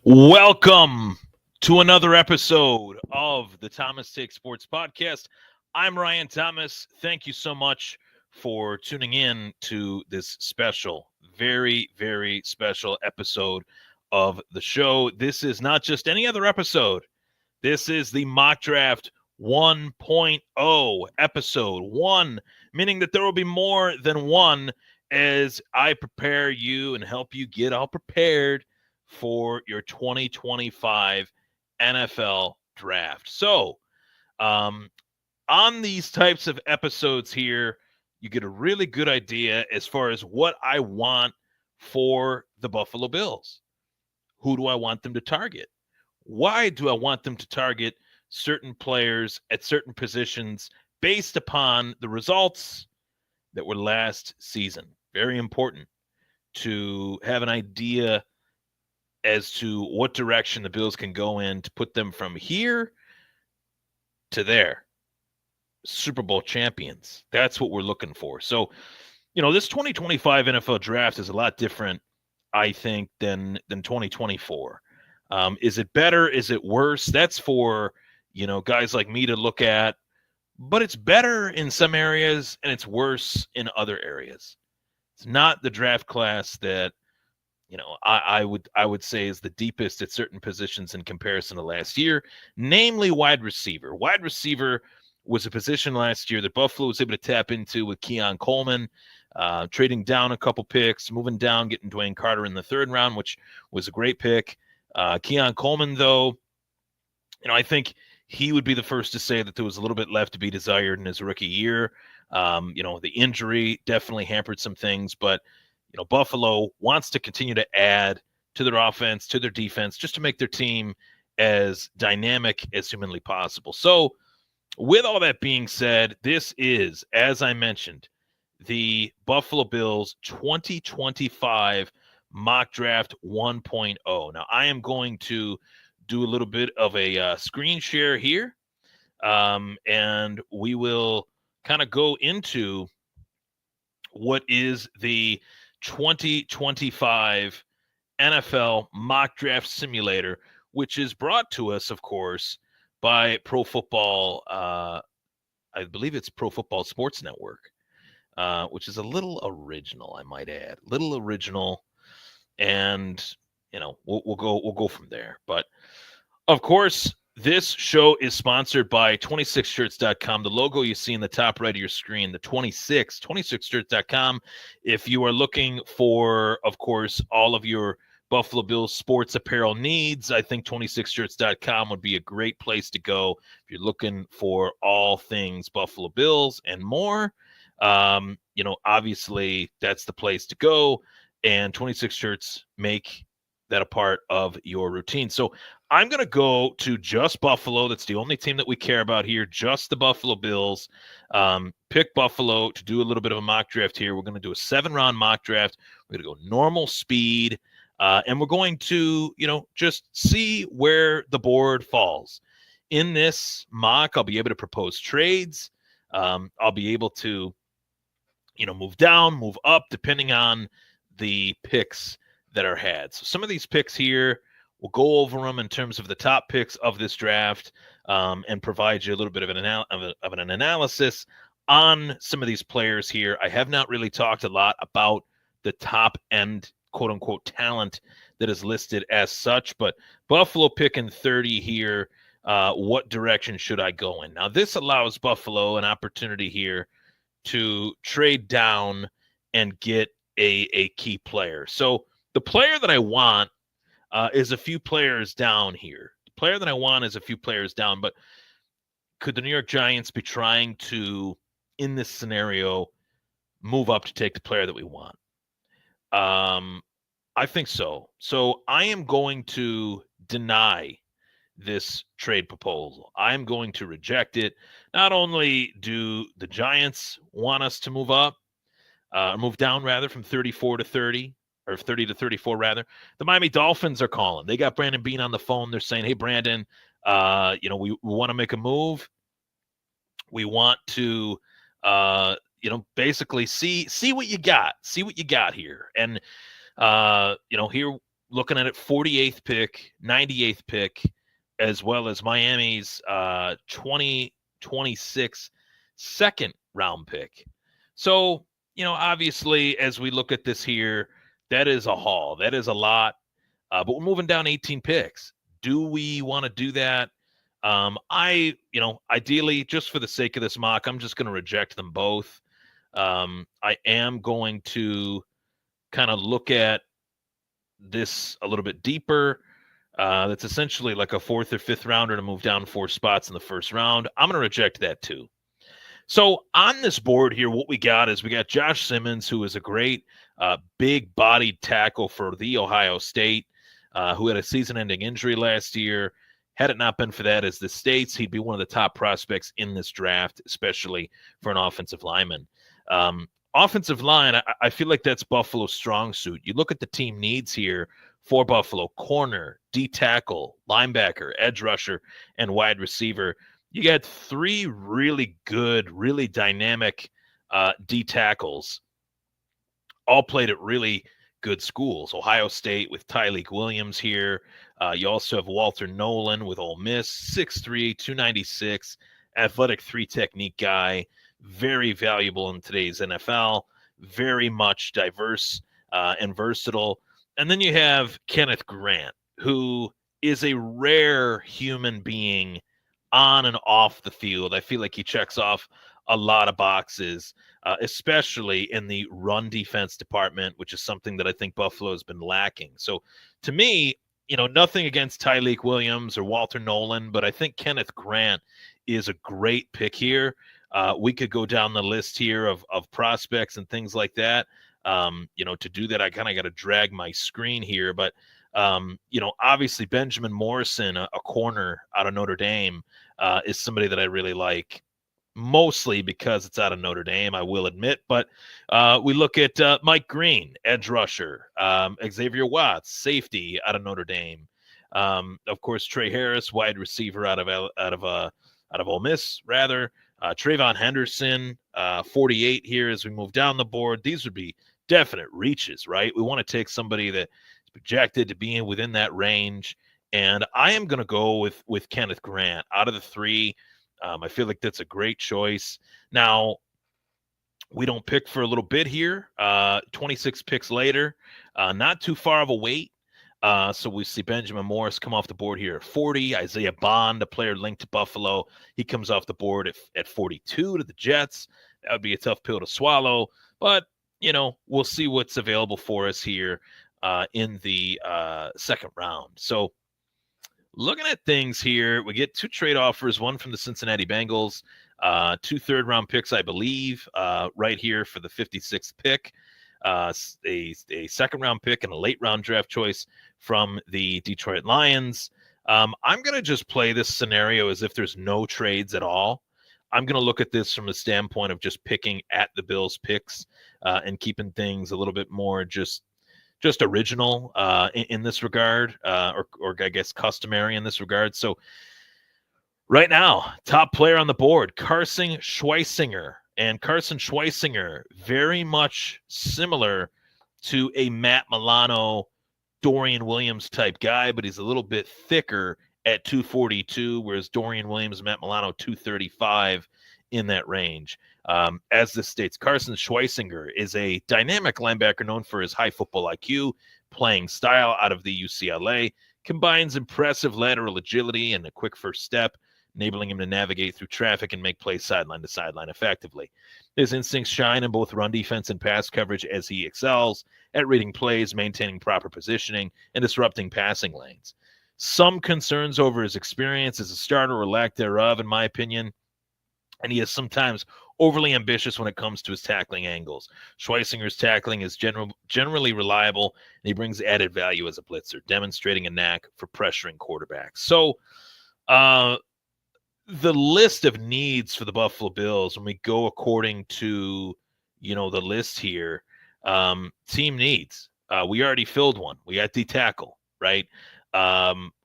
Welcome to another episode of the Thomas Take Sports Podcast. I'm Ryan Thomas. Thank you so much for tuning in to this special, very special episode of the show. This is not just any other episode. This is the Mock Draft 1.0 episode 1, meaning that there will be more than one as I prepare you and help you get all prepared for your 2025 NFL draft. So, um, on these types of episodes here, you get a really good idea as far as what I want for the Buffalo Bills. Who do I want them to target? Why do I want them to target certain players at certain positions based upon the results that were last season? Very important to have an idea as to what direction the Bills can go in to put them from here to there. Super Bowl champions. That's what we're looking for. So, this 2025 NFL draft is a lot different, I think, than 2024. Is it better? Is it worse? That's for, guys like me to look at. But it's better in some areas and it's worse in other areas. It's not the draft class that I would say is the deepest at certain positions in comparison to last year, namely wide receiver. Wide receiver was a position last year that Buffalo was able to tap into with Keon Coleman, trading down a couple picks, moving down, getting Dwayne Carter in the third round, which was a great pick. Keon Coleman, though, I think he would be the first to say that there was a little bit left to be desired in his rookie year. The injury definitely hampered some things, but Buffalo wants to continue to add to their offense, to their defense, just to make their team as dynamic as humanly possible. So, with all that being said, this is, as I mentioned, the Buffalo Bills 2025 Mock Draft 1.0. Now, I am going to do a little bit of a screen share here, and we will kind of go into what is the 2025 NFL Mock Draft Simulator, which is brought to us, of course, by Pro Football. I believe it's Pro Football Sports Network, which is a little original, I might add, little original, and we'll go from there. But of course, this show is sponsored by 26shirts.com. The logo you see in the top right of your screen, the 26shirts.com. If you are looking for, of course, all of your Buffalo Bills sports apparel needs, I think 26shirts.com would be a great place to go if you're looking for all things Buffalo Bills and more. Obviously, that's the place to go, and 26 Shirts make that a part of your routine. So I'm going to go to just Buffalo. That's the only team that we care about here, just the Buffalo Bills. Pick Buffalo to do a little bit of a mock draft here. We're going to do a 7-round mock draft. We're going to go normal speed, and we're going to, just see where the board falls. In this mock, I'll be able to propose trades. I'll be able to, move down, move up, depending on the picks that are had. So some of these picks here, we'll go over them in terms of the top picks of this draft, and provide you a little bit of an analysis on some of these players here. I have not really talked a lot about the top end, quote unquote, talent that is listed as such, but Buffalo picking 30 here. What direction should I go in? Now, this allows Buffalo an opportunity here to trade down and get a key player. So the player that I want is a few players down here. The player that I want is a few players down, but could the New York Giants be trying to, in this scenario, move up to take the player that we want? I think so. So I am going to deny this trade proposal. I'm going to reject it. Not only do the Giants want us to move up, move down rather, from 34 to 30, or 30 to 34 rather. The Miami Dolphins are calling. They got Brandon Beane on the phone. They're saying, hey, Brandon, we want to make a move. We want to, basically see what you got. See what you got here. And, here looking at it, 48th pick, 98th pick, as well as Miami's 2026 second round pick. So, obviously, as we look at this here, that is a haul. That is a lot. But we're moving down 18 picks. Do we want to do that? Ideally, just for the sake of this mock, I'm just going to reject them both. I am going to kind of look at this a little bit deeper. That's essentially like a fourth or fifth rounder to move down 4 spots in the first round. I'm going to reject that too. So on this board here, what we got is we got Josh Simmons, who is a great big-bodied tackle for the Ohio State, who had a season-ending injury last year. Had it not been for that, as the States, he'd be one of the top prospects in this draft, especially for an offensive lineman. Offensive line, I feel like that's Buffalo's strong suit. You look at the team needs here for Buffalo: corner, D tackle, linebacker, edge rusher, and wide receiver. You got 3 really good, really dynamic D tackles, all played at really good schools. Ohio State with Tyleik Williams here. You also have Walter Nolan with Ole Miss, 6'3", 296, athletic 3 technique guy, very valuable in today's NFL, very much diverse and versatile. And then you have Kenneth Grant, who is a rare human being on and off the field. I feel like he checks off a lot of boxes, especially in the run defense department, which is something that I think Buffalo has been lacking. So to me, nothing against Tyleik Williams or Walter Nolan, but I think Kenneth Grant is a great pick here. We could go down the list here of prospects and things like that. To do that, I kind of got to drag my screen here, but obviously Benjamin Morrison, a corner out of Notre Dame, is somebody that I really like, mostly because it's out of Notre Dame, I will admit. But we look at Mike Green, edge rusher, Xavier Watts, safety out of Notre Dame. Of course, Trey Harris, wide receiver out of Ole Miss, rather. Trayvon Henderson, 48 here as we move down the board. These would be definite reaches, right? We want to take somebody that is projected to be within that range. And I am going to go with Kenneth Grant out of the 3. I feel like that's a great choice. Now, we don't pick for a little bit here. 26 picks later, not too far of a wait. So we see Benjamin Morris come off the board here at 40. Isaiah Bond, a player linked to Buffalo, he comes off the board at 42 to the Jets. That would be a tough pill to swallow. But, we'll see what's available for us here in the second round. So looking at things here, we get 2 trade offers, one from the Cincinnati Bengals, 2 third-round picks, I believe, right here for the 56th pick, a second-round pick, and a late-round draft choice from the Detroit Lions. I'm going to just play this scenario as if there's no trades at all. I'm going to look at this from the standpoint of just picking at the Bills' picks and keeping things a little bit more just original in this regard, or I guess customary in this regard. So right now, top player on the board, Carson Schweisinger. And Carson Schweisinger, very much similar to a Matt Milano, Dorian Williams type guy, but he's a little bit thicker at 242, whereas Dorian Williams, Matt Milano, 235 in that range. As this states, Carson Schweisinger is a dynamic linebacker known for his high football IQ, playing style out of the UCLA, combines impressive lateral agility and a quick first step, enabling him to navigate through traffic and make plays sideline to sideline effectively. His instincts shine in both run defense and pass coverage as he excels at reading plays, maintaining proper positioning, and disrupting passing lanes. Some concerns over his experience as a starter or lack thereof, in my opinion, and he is sometimes overly ambitious when it comes to his tackling angles. Schweisinger's tackling is generally reliable, and he brings added value as a blitzer, demonstrating a knack for pressuring quarterbacks. So the list of needs for the Buffalo Bills, when we go according to, the list here, team needs. We already filled one. We got D tackle, right,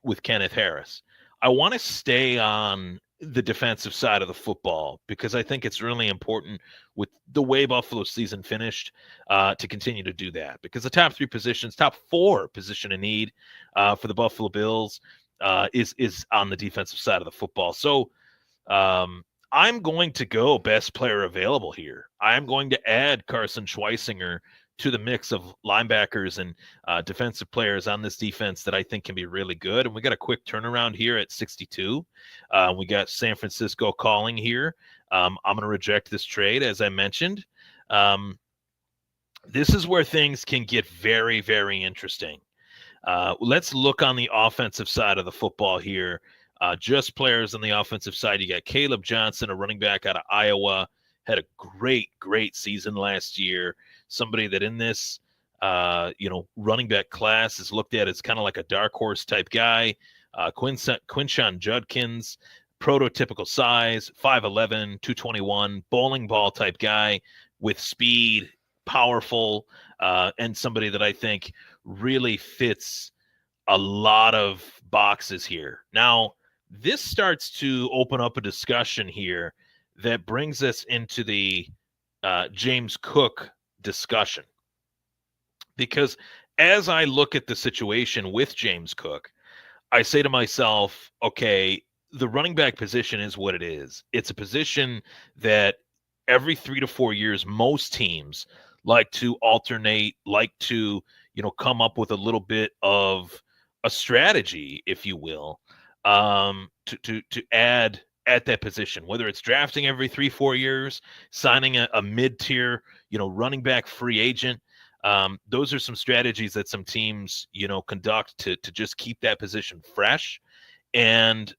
with Kenneth Harris. I want to stay on the defensive side of the football, because I think it's really important with the way Buffalo's season finished to continue to do that, because the top 3 positions, top 4 position in need for the Buffalo Bills is on the defensive side of the football. So I'm going to go best player available here. I'm going to add Carson Schweisinger to the mix of linebackers and defensive players on this defense that I think can be really good. And we got a quick turnaround here at 62. We got San Francisco calling here. I'm going to reject this trade, as I mentioned. This is where things can get very, very interesting. Let's look on the offensive side of the football here. Just players on the offensive side. You got Caleb Johnson, a running back out of Iowa, had a great season last year. Somebody that in this, running back class is looked at as kind of like a dark horse type guy. Quinshon Judkins, prototypical size, 5'11", 221, bowling ball type guy with speed, powerful, and somebody that I think really fits a lot of boxes here. Now, this starts to open up a discussion here that brings us into the James Cook discussion. Because as I look at the situation with James Cook, I say to myself, okay, the running back position is what it is. It's a position that every 3 to 4 years, most teams like to alternate, like to, come up with a little bit of a strategy, if you will, to add at that position, whether it's drafting every 3-4 years, signing a mid-tier, running back free agent. Those are some strategies that some teams, conduct to just keep that position fresh. And,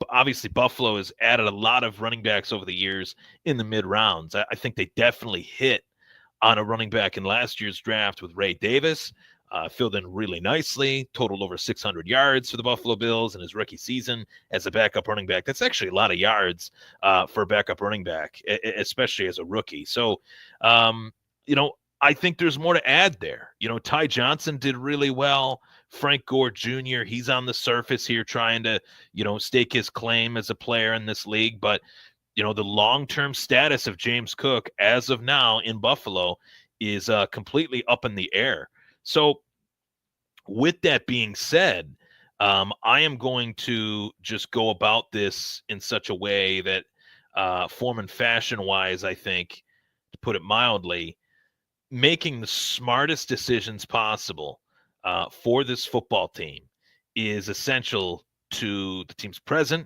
obviously Buffalo has added a lot of running backs over the years in the mid rounds. I think they definitely hit on a running back in last year's draft with Ray Davis. Filled in really nicely, totaled over 600 yards for the Buffalo Bills in his rookie season as a backup running back. That's actually a lot of yards for a backup running back, especially as a rookie. So, I think there's more to add there. Ty Johnson did really well. Frank Gore Jr., he's on the surface here trying to, stake his claim as a player in this league. But, the long-term status of James Cook as of now in Buffalo is completely up in the air. So with that being said, I am going to just go about this in such a way that form and fashion-wise, I think, to put it mildly, making the smartest decisions possible for this football team is essential to the team's present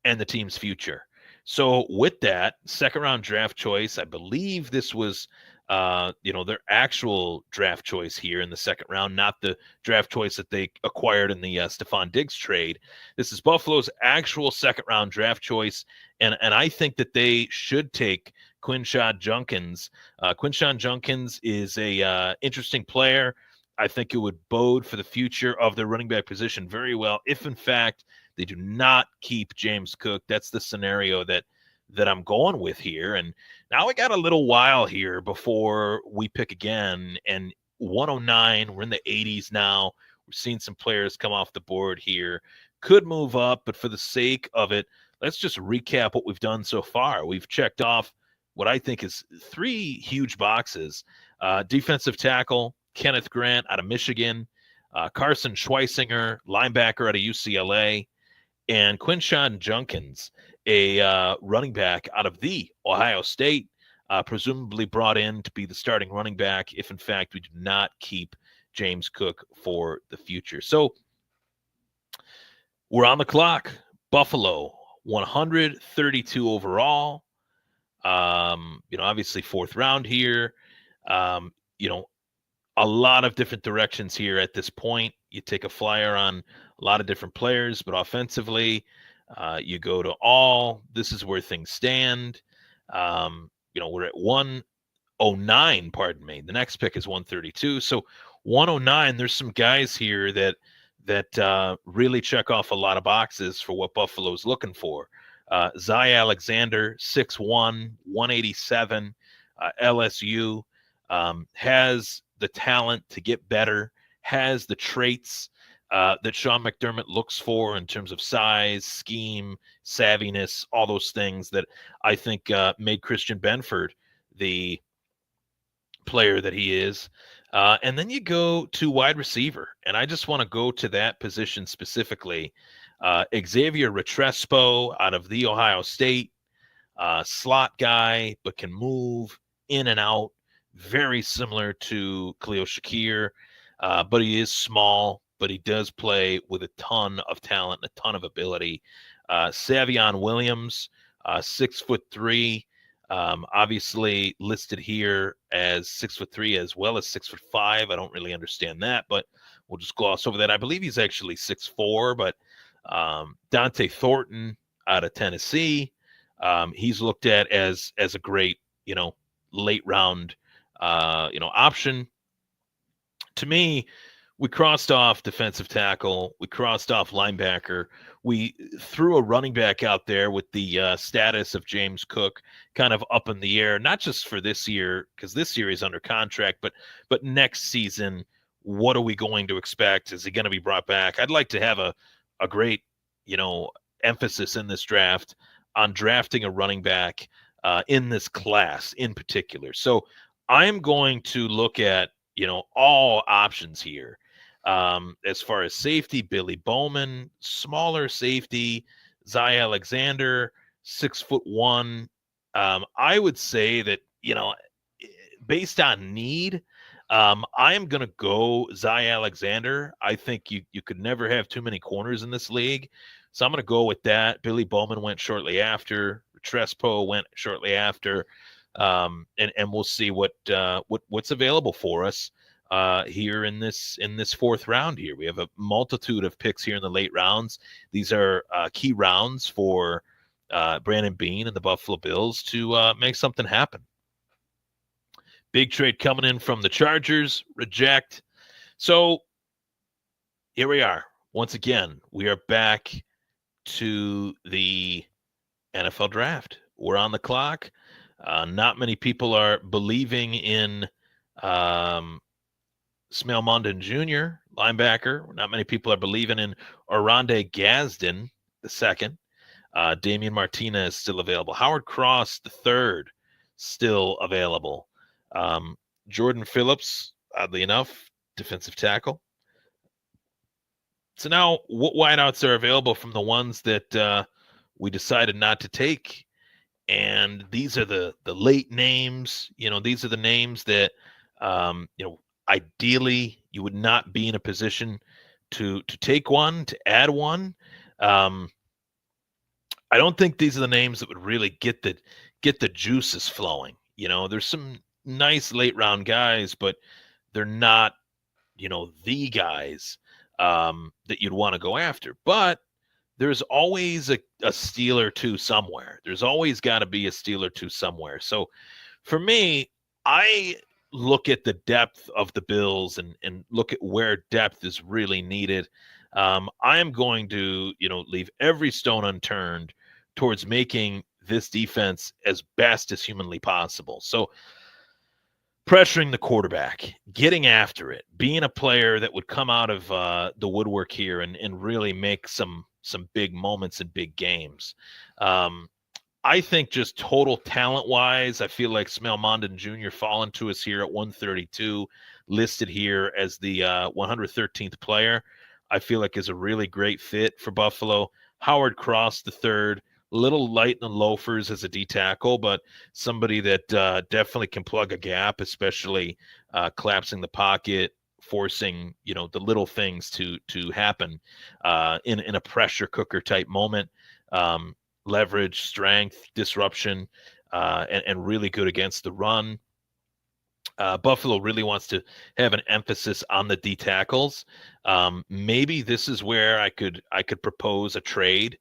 and the team's future. So with that, second-round draft choice, I believe this was their actual draft choice here in the second round, not the draft choice that they acquired in the Stephon Diggs trade. This is Buffalo's actual second round draft choice. And I think that they should take Quinshon Judkins. Quinshon Judkins is a interesting player. I think it would bode for the future of their running back position very well if, in fact, they do not keep James Cook. That's the scenario that I'm going with here. And now we got a little while here before we pick again. And 109, we're in the 80s now. We're seeing some players come off the board here. Could move up, but for the sake of it, let's just recap what we've done so far. We've checked off what I think is 3 huge boxes. Defensive tackle, Kenneth Grant out of Michigan. Carson Schweisinger, linebacker out of UCLA. And Quinshon Judkins, a running back out of the Ohio State, presumably brought in to be the starting running back if, in fact, we do not keep James Cook for the future. So we're on the clock. Buffalo, 132 overall. Obviously 4th round here. A lot of different directions here at this point. You take a flyer on a lot of different players, but offensively, you go to all. This is where things stand. We're at 109, pardon me. The next pick is 132. So 109, there's some guys here that really check off a lot of boxes for what Buffalo's looking for. Zy Alexander, 6'1", 187, LSU, has the talent to get better, has the traits that Sean McDermott looks for in terms of size, scheme, savviness, all those things that I think made Christian Benford the player that he is. And then you go to wide receiver, and I just want to go to that position specifically. Xavier Retrespo out of the Ohio State, slot guy, but can move in and out, very similar to Khalil Shakir, but he is small, but he does play with a ton of talent and a ton of ability. Savion Williams, 6'3", obviously listed here as 6'3" as well as 6'5". I don't really understand that, but we'll just gloss over that. I believe he's actually 6'4", but Dante Thornton out of Tennessee, he's looked at as a great, late round, option. To me, we crossed off defensive tackle. We crossed off linebacker. We threw a running back out there with the status of James Cook kind of up in the air, not just for this year, because this year he's under contract, but next season, what are we going to expect? Is he going to be brought back? I'd like to have a great, emphasis in this draft on drafting a running back in this class in particular. So I'm going to look at, all options here. As far as safety, Billy Bowman, smaller safety, Zy Alexander, 6'1". I would say that, based on need, I am going to go Zy Alexander. I think you could never have too many corners in this league. So I'm going to go with that. Billy Bowman went shortly after. Trespo went shortly after. And we'll see what's available for us here in this fourth round here. We have a multitude of picks here in the late rounds. These are key rounds for Brandon Beane and the Buffalo Bills to make something happen. Big trade coming in from the Chargers, reject. So here we are. Once again, we are back to the NFL draft. We're on the clock. Not many people are believing in Smail Mondon Jr., linebacker. Not many people are believing in Oronde Gadsden, the second. Damian Martinez still available. Howard Cross, the third, still available. Jordan Phillips, oddly enough, defensive tackle. So now what wideouts are available from the ones that we decided not to take? And these are the late names. These are the names that, ideally you would not be in a position to take one, to add one. I don't think these are the names that would really get the juices flowing. There's some nice late round guys, but they're not, the guys that you'd want to go after. But there's always a steal or two somewhere. There's always got to be a steal or two somewhere. So for me, I look at the depth of the Bills and look at where depth is really needed. I am going to, leave every stone unturned towards making this defense as best as humanly possible. So pressuring the quarterback, getting after it, being a player that would come out of the woodwork here and really make some big moments in big games. I think just total talent-wise, I feel like Smail Mondon Jr. fallen to us here at 132, listed here as the 113th player. I feel like is a really great fit for Buffalo. Howard Cross, the third, little light in the loafers as a D tackle, but somebody that definitely can plug a gap, especially collapsing the pocket, forcing the little things to happen in a pressure cooker type moment. Leverage, strength, disruption, and really good against the run. Buffalo really wants to have an emphasis on the D tackles. Maybe this is where I could propose a trade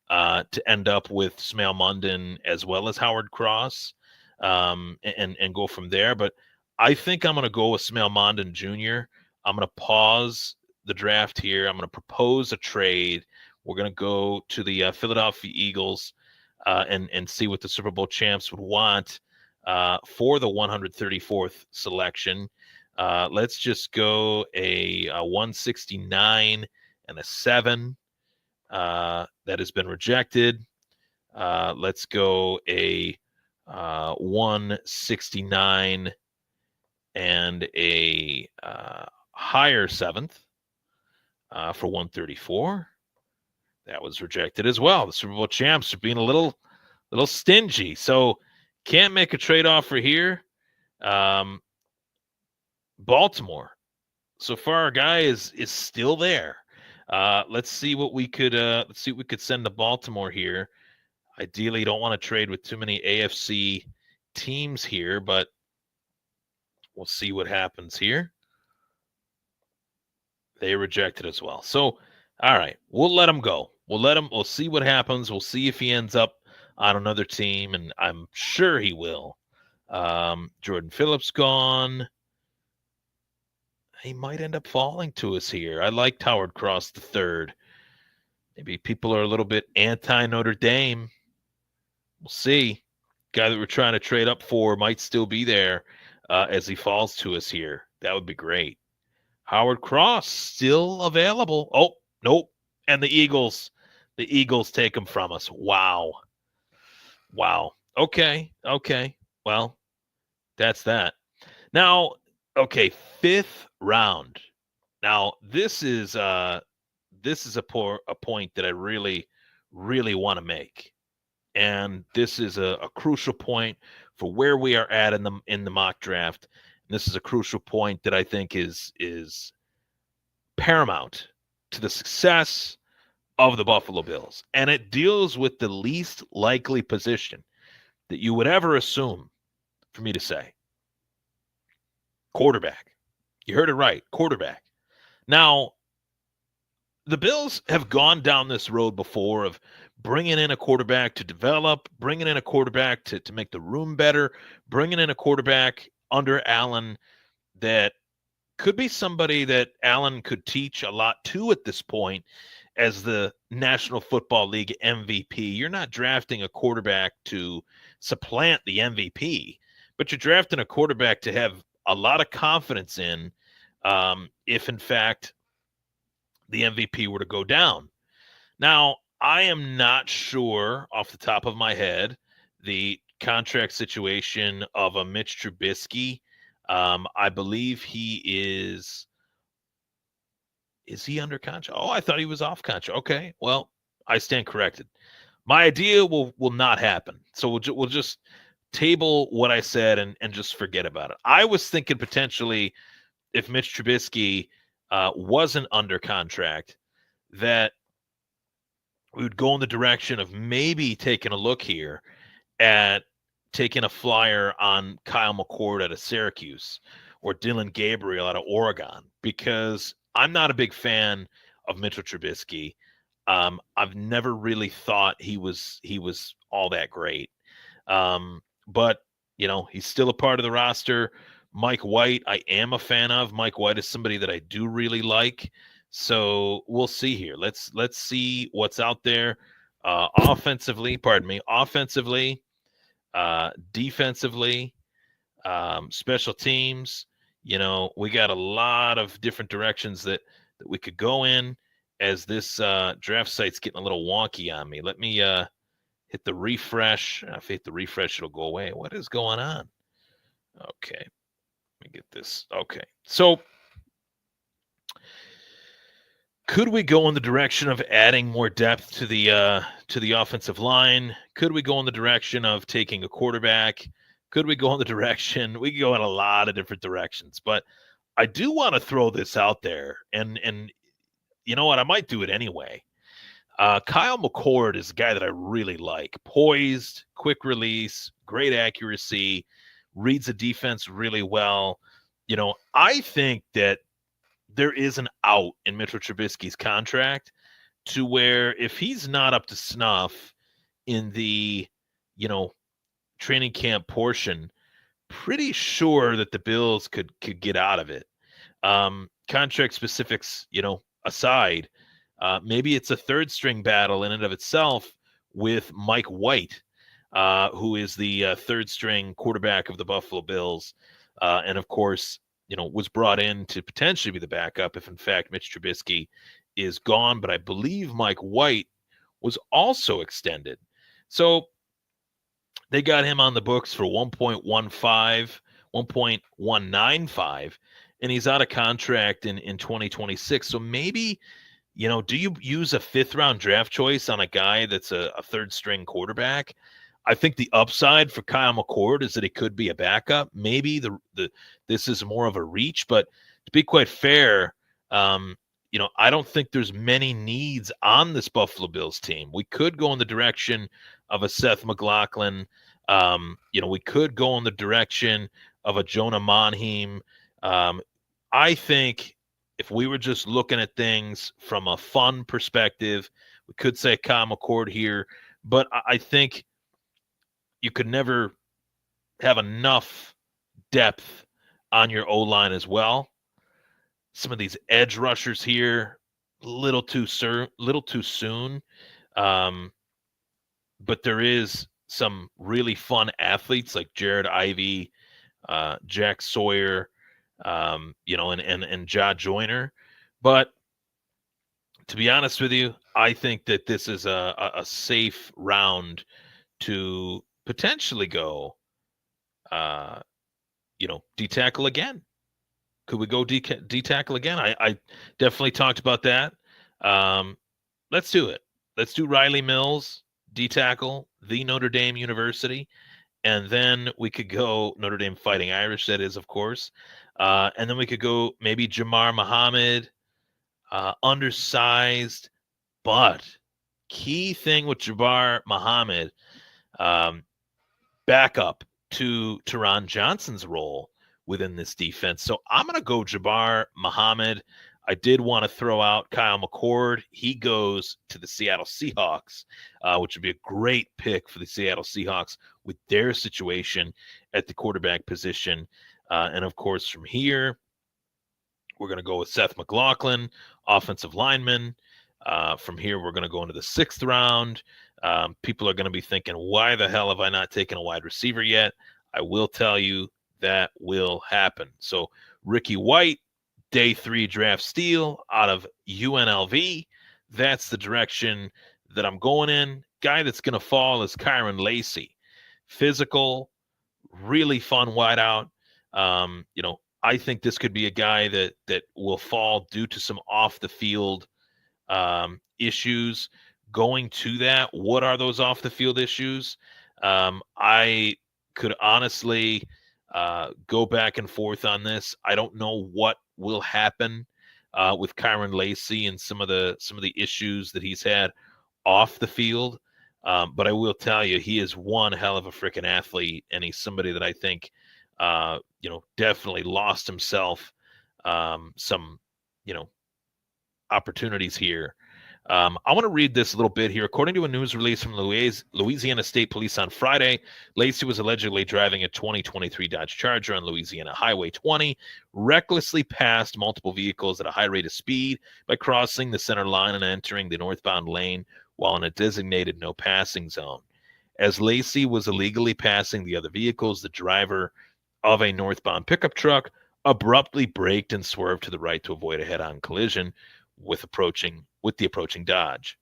to end up with Smail Mondon as well as Howard Cross, and go from there. But I think I'm going to go with Smail Mondon Jr. I'm going to pause the draft here. I'm going to propose a trade. We're going to go to the Philadelphia Eagles and see what the Super Bowl champs would want for the 134th selection. Let's just go a 169 and a 7. That has been rejected. Let's go a 169 and a higher 7th for 134. That was rejected as well. The Super Bowl champs are being a little stingy, so can't make a trade offer here. Baltimore. So far, our guy is still there. Let's see what we could send to Baltimore here. Ideally, don't want to trade with too many AFC teams here, but we'll see what happens here. They rejected as well. So, all right, we'll let him go. We'll see what happens. We'll see if he ends up on another team, and I'm sure he will. Jordan Phillips gone. He might end up falling to us here. I liked Howard Cross III. Maybe people are a little bit anti-Notre Dame. We'll see. Guy that we're trying to trade up for might still be there as he falls to us here. That would be great. Howard Cross still available. Oh, nope. And the Eagles take him from us. Wow. Okay. Well, that's that. Now, okay, 5th round. Now, this is a point that I really want to make. And this is a crucial point for where we are at in the mock draft. And this is a crucial point that I think is paramount to the success of the Buffalo Bills. And it deals with the least likely position that you would ever assume for me to say. Quarterback. You heard it right. Quarterback. Now, the Bills have gone down this road before of bringing in a quarterback to develop, bringing in a quarterback to make the room better, bringing in a quarterback under Allen that could be somebody that Allen could teach a lot to at this point as the National Football League MVP. You're not drafting a quarterback to supplant the MVP, but you're drafting a quarterback to have a lot of confidence in if, in fact, the MVP were to go down. Now, I am not sure off the top of my head the contract situation of a Mitch Trubisky. I believe he is he under contract? Oh, I thought he was off contract. Okay, well, I stand corrected. My idea will not happen. So we'll just table what I said and just forget about it. I was thinking potentially if Mitch Trubisky wasn't under contract, that we would go in the direction of maybe taking a look here at taking a flyer on Kyle McCord out of Syracuse or Dylan Gabriel out of Oregon, because I'm not a big fan of Mitchell Trubisky. I've never really thought he was all that great. But, he's still a part of the roster. Mike White, I am a fan of. Mike White is somebody that I do really like. So we'll see here. Let's see what's out there offensively, defensively, special teams. We got a lot of different directions that we could go in as this draft site's getting a little wonky on me. Let me hit the refresh. If I hit the refresh, it'll go away. What is going on? Okay. Let me get this. Okay. So could we go in the direction of adding more depth to the offensive line? Could we go in the direction of taking a quarterback? Could we go in the direction? We could go in a lot of different directions, but I do want to throw this out there, and you know what? I might do it anyway. Kyle McCord is a guy that I really like. Poised, quick release, great accuracy, reads the defense really well. I think that there is an out in Mitchell Trubisky's contract to where if he's not up to snuff in the, training camp portion, pretty sure that the Bills could get out of it. Contract specifics, aside, maybe it's a third string battle in and of itself with Mike White, who is the third string quarterback of the Buffalo Bills. And of course, was brought in to potentially be the backup if in fact Mitch Trubisky is gone, but I believe Mike White was also extended. So they got him on the books for 1.195, and he's out of contract in 2026. So maybe, do you use a 5th-round draft choice on a guy that's a third-string quarterback? I think the upside for Kyle McCord is that he could be a backup. Maybe this is more of a reach, but to be quite fair, I don't think there's many needs on this Buffalo Bills team. We could go in the direction of a Seth McLaughlin. We could go in the direction of a Jonah Monheim. I think if we were just looking at things from a fun perspective, we could say Kyle McCord here, but I think you could never have enough depth on your O-line as well. Some of these edge rushers here, little too soon. But there is some really fun athletes like Jared Ivey, Jack Sawyer, and Ja Joyner. But to be honest with you, I think that this is a safe round to potentially go, D-tackle again. Could we go D-tackle again? I definitely talked about that. Let's do it. Let's do Riley Mills, D-tackle, the Notre Dame University. And then we could go Notre Dame Fighting Irish, that is, of course. And then we could go maybe Jamar Muhammad, undersized, but key thing with Jabbar Muhammad, backup to Teron Johnson's role within this defense. So I'm going to go Jabbar Muhammad. I did want to throw out Kyle McCord. He goes to the Seattle Seahawks, which would be a great pick for the Seattle Seahawks with their situation at the quarterback position. And, of course, from here, we're going to go with Seth McLaughlin, offensive lineman. From here, we're going to go into the 6th round. People are going to be thinking, why the hell have I not taken a wide receiver yet? I will tell you that will happen. So Ricky White, day 3 draft steal out of UNLV. That's the direction that I'm going in. Guy that's going to fall is Kyron Lacy. Physical, really fun wideout. I think this could be a guy that will fall due to some off the field issues. Going to that, what are those off the field issues? I could honestly go back and forth on this. I don't know what will happen with Kyron Lacy and some of the issues that he's had off the field. But I will tell you, he is one hell of a freaking athlete, and he's somebody that I think definitely lost himself some opportunities here. I want to read this a little bit here. According to a news release from Louisiana State Police on Friday, Lacy was allegedly driving a 2023 Dodge Charger on Louisiana Highway 20, recklessly passed multiple vehicles at a high rate of speed by crossing the center line and entering the northbound lane while in a designated no passing zone. As Lacy was illegally passing the other vehicles, the driver of a northbound pickup truck abruptly braked and swerved to the right to avoid a head-on collision with the approaching Dodge.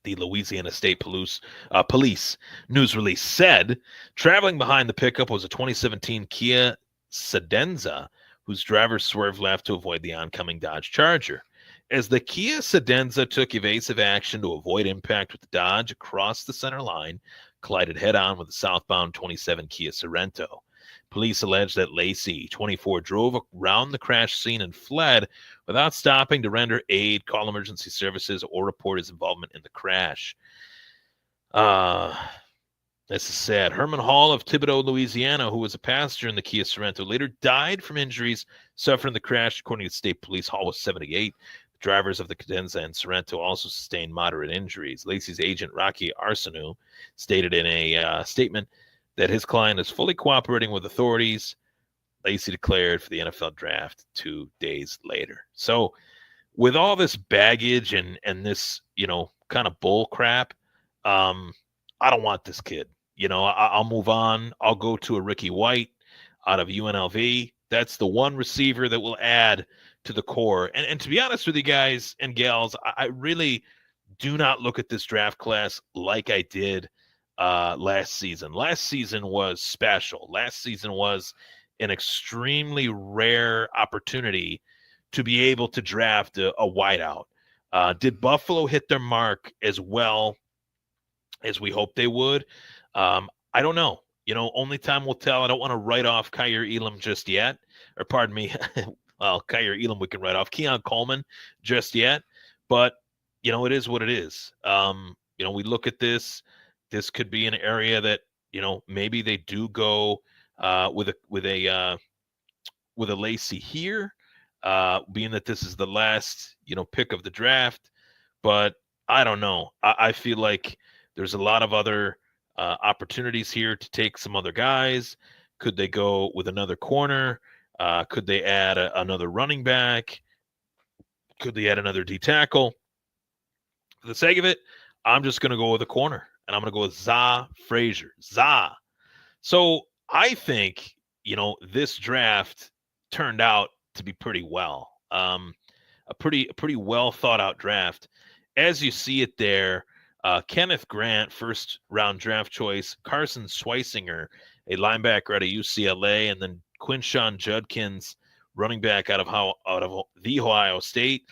The Louisiana State Police news release said traveling behind the pickup was a 2017 Kia Sedenza, whose driver swerved left to avoid the oncoming Dodge Charger. As the Kia Sedenza took evasive action to avoid impact with the Dodge across the center line, collided head-on with the southbound 27 Kia Sorento. Police allege that Lacy, 24, drove around the crash scene and fled without stopping to render aid, call emergency services, or report his involvement in the crash. This is sad. Herman Hall of Thibodaux, Louisiana, who was a passenger in the Kia Sorento, later died from injuries suffered in the crash. According to state police, Hall was 78. The drivers of the Cadenza and Sorento also sustained moderate injuries. Lacy's agent, Rocky Arsenault, stated in a statement that his client is fully cooperating with authorities. Lacy declared for the NFL draft 2 days later. So with all this baggage and this, kind of bull crap, I don't want this kid. I'll move on. I'll go to a Ricky White out of UNLV. That's the one receiver that will add to the core. And to be honest with you guys and gals, I really do not look at this draft class like I did last season. Last season was special. Last season was an extremely rare opportunity to be able to draft a wideout. Did Buffalo hit their mark as well as we hoped they would? I don't know. Only time will tell. I don't want to write off Kyer Elam just yet. Or pardon me. Well, Kyer Elam we can write off. Keon Coleman just yet. But, it is what it is. We look at this. This could be an area that, maybe they do go with a Lacey here, being that this is the last, pick of the draft. But I don't know. I feel like there's a lot of other opportunities here to take some other guys. Could they go with another corner? Could they add another running back? Could they add another D tackle? For the sake of it, I'm just going to go with a corner, and I'm going to go with Za Frazier. Za. So I think, this draft turned out to be pretty well. A pretty well thought out draft. As you see it there, Kenneth Grant, first round draft choice, Carson Schweisinger, a linebacker out of UCLA, and then Quinshawn Judkins, running back out of the Ohio State,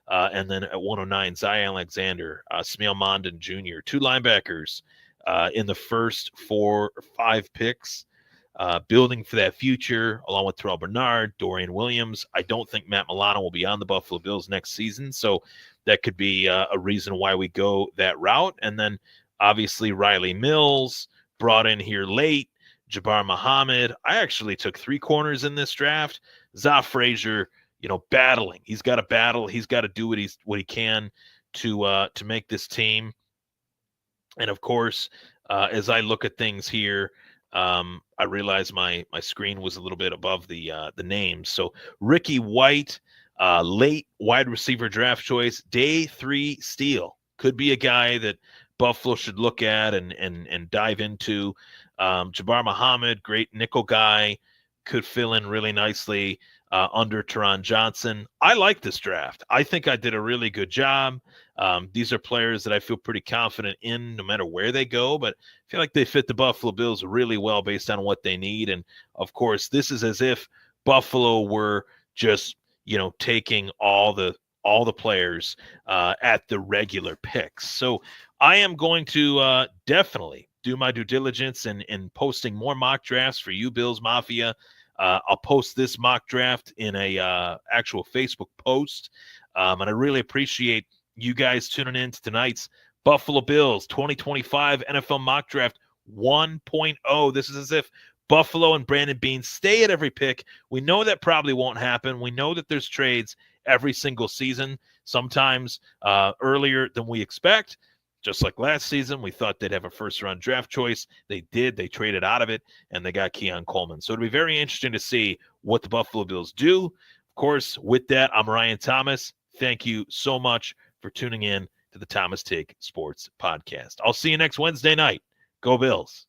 and then at 109, Zy Alexander, Smail Mondin Jr., two linebackers in the first 4 or 5 picks, building for that future, along with Terrell Bernard, Dorian Williams. I don't think Matt Milano will be on the Buffalo Bills next season, so that could be a reason why we go that route. And then, obviously, Riley Mills brought in here late, Jabbar Muhammad. I actually took 3 corners in this draft. Za Frazier, battling. He's got to battle. He's got to do what he can to make this team. And of course, as I look at things here, I realized my screen was a little bit above the names. So Ricky White, late wide receiver draft choice, day 3 steal. Could be a guy that Buffalo should look at and dive into. Jabbar Muhammad, great nickel guy, could fill in really nicely under Teron Johnson. I like this draft. I think I did a really good job. These are players that I feel pretty confident in no matter where they go, but I feel like they fit the Buffalo Bills really well based on what they need. And, of course, this is as if Buffalo were just, taking all the players at the regular picks. So I am going to definitely do my due diligence in posting more mock drafts for you, Bills Mafia. I'll post this mock draft in a actual Facebook post, and I really appreciate you guys tuning in to tonight's Buffalo Bills 2025 NFL Mock Draft 1.0. This is as if Buffalo and Brandon Beane stay at every pick. We know that probably won't happen. We know that there's trades every single season, sometimes earlier than we expect. Just like last season, we thought they'd have a first-round draft choice. They did. They traded out of it, and they got Keon Coleman. So it'll be very interesting to see what the Buffalo Bills do. Of course, with that, I'm Ryan Thomas. Thank you so much for tuning in to the Thomas Take Sports Podcast. I'll see you next Wednesday night. Go Bills.